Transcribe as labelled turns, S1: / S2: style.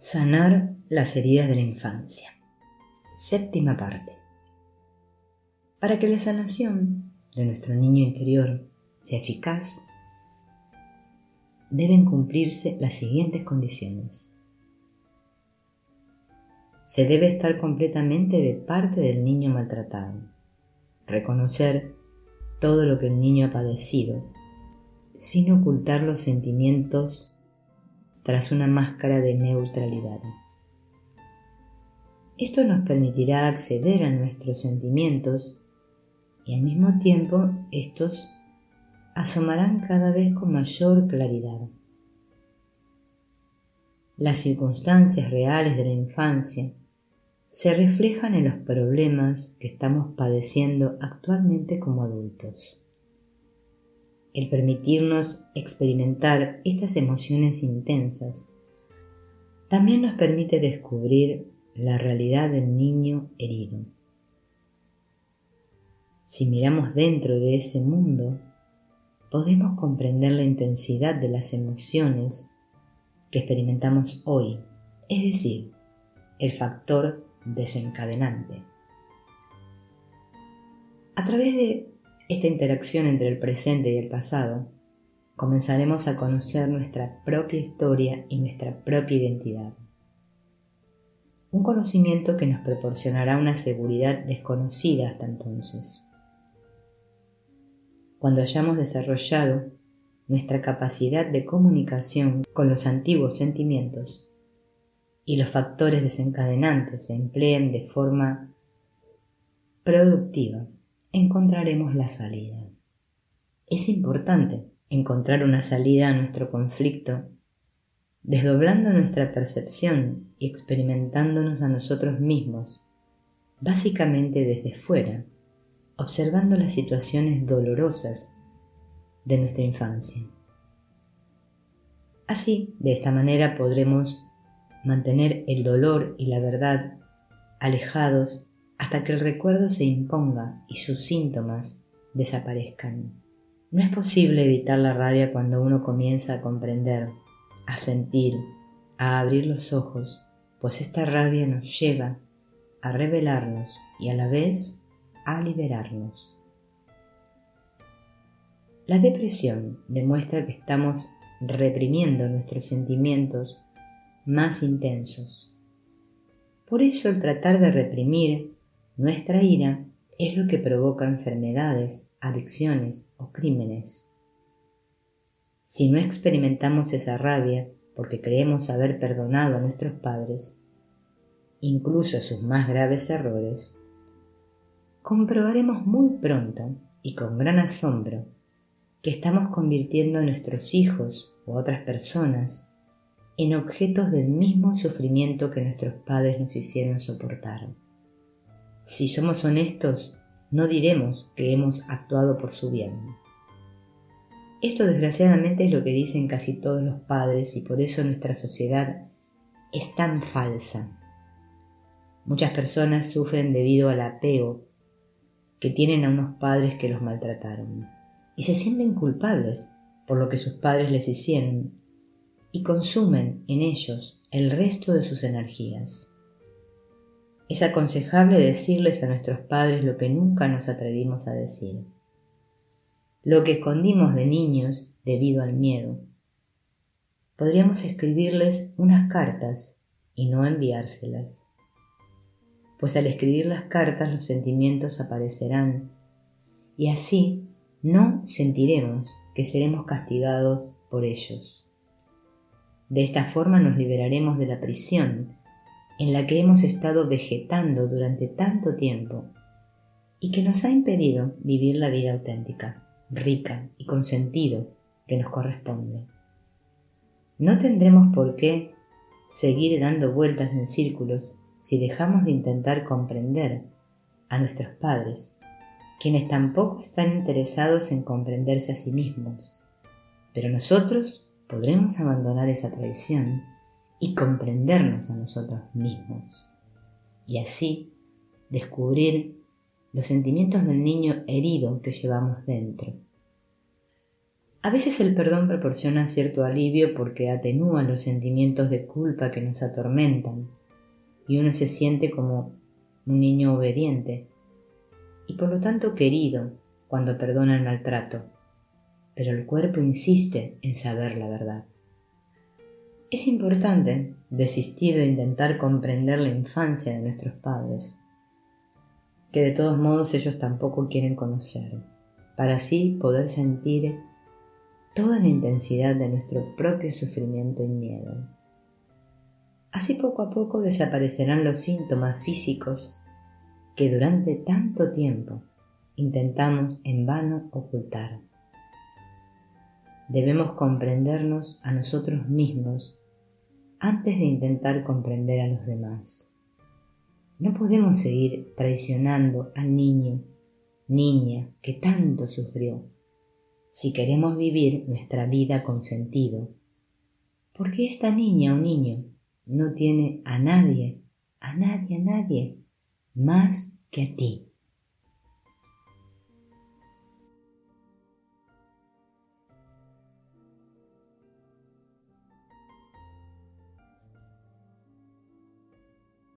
S1: Sanar las heridas de la infancia. Séptima parte. Para que la sanación de nuestro niño interior sea eficaz, deben cumplirse las siguientes condiciones. Se debe estar completamente de parte del niño maltratado, reconocer todo lo que el niño ha padecido, sin ocultar los sentimientos tras una máscara de neutralidad. Esto nos permitirá acceder a nuestros sentimientos y al mismo tiempo estos asomarán cada vez con mayor claridad. Las circunstancias reales de la infancia se reflejan en los problemas que estamos padeciendo actualmente como adultos. El permitirnos experimentar estas emociones intensas también nos permite descubrir la realidad del niño herido. Si miramos dentro de ese mundo, podemos comprender la intensidad de las emociones que experimentamos hoy, es decir, el factor desencadenante. A través de esta interacción entre el presente y el pasado, comenzaremos a conocer nuestra propia historia y nuestra propia identidad. Un conocimiento que nos proporcionará una seguridad desconocida hasta entonces. Cuando hayamos desarrollado nuestra capacidad de comunicación con los antiguos sentimientos y los factores desencadenantes se empleen de forma productiva, encontraremos la salida. Es importante encontrar una salida a nuestro conflicto, desdoblando nuestra percepción y experimentándonos a nosotros mismos, básicamente desde fuera, observando las situaciones dolorosas de nuestra infancia. Así, de esta manera podremos mantener el dolor y la verdad alejados hasta que el recuerdo se imponga y sus síntomas desaparezcan. No es posible evitar la rabia cuando uno comienza a comprender, a sentir, a abrir los ojos, pues esta rabia nos lleva a revelarnos y a la vez a liberarnos. La depresión demuestra que estamos reprimiendo nuestros sentimientos más intensos. Por eso el tratar de reprimir nuestra ira es lo que provoca enfermedades, adicciones o crímenes. Si no experimentamos esa rabia porque creemos haber perdonado a nuestros padres, incluso sus más graves errores, comprobaremos muy pronto y con gran asombro que estamos convirtiendo a nuestros hijos o a otras personas en objetos del mismo sufrimiento que nuestros padres nos hicieron soportar. Si somos honestos, no diremos que hemos actuado por su bien. Esto desgraciadamente es lo que dicen casi todos los padres y por eso nuestra sociedad es tan falsa. Muchas personas sufren debido al apego que tienen a unos padres que los maltrataron y se sienten culpables por lo que sus padres les hicieron y consumen en ellos el resto de sus energías. Es aconsejable decirles a nuestros padres lo que nunca nos atrevimos a decir, lo que escondimos de niños debido al miedo. Podríamos escribirles unas cartas y no enviárselas, pues al escribir las cartas los sentimientos aparecerán y así no sentiremos que seremos castigados por ellos. De esta forma nos liberaremos de la prisión en la que hemos estado vegetando durante tanto tiempo y que nos ha impedido vivir la vida auténtica, rica y con sentido que nos corresponde. No tendremos por qué seguir dando vueltas en círculos si dejamos de intentar comprender a nuestros padres, quienes tampoco están interesados en comprenderse a sí mismos, pero nosotros podremos abandonar esa tradición y comprendernos a nosotros mismos, y así descubrir los sentimientos del niño herido que llevamos dentro. A veces el perdón proporciona cierto alivio porque atenúa los sentimientos de culpa que nos atormentan y uno se siente como un niño obediente y por lo tanto querido cuando perdona el maltrato, pero el cuerpo insiste en saber la verdad. Es importante desistir de intentar comprender la infancia de nuestros padres, que de todos modos ellos tampoco quieren conocer, para así poder sentir toda la intensidad de nuestro propio sufrimiento y miedo. Así poco a poco desaparecerán los síntomas físicos que durante tanto tiempo intentamos en vano ocultar. Debemos comprendernos a nosotros mismos antes de intentar comprender a los demás. No podemos seguir traicionando al niño, niña que tanto sufrió, si queremos vivir nuestra vida con sentido, porque esta niña o niño no tiene a nadie más que a ti.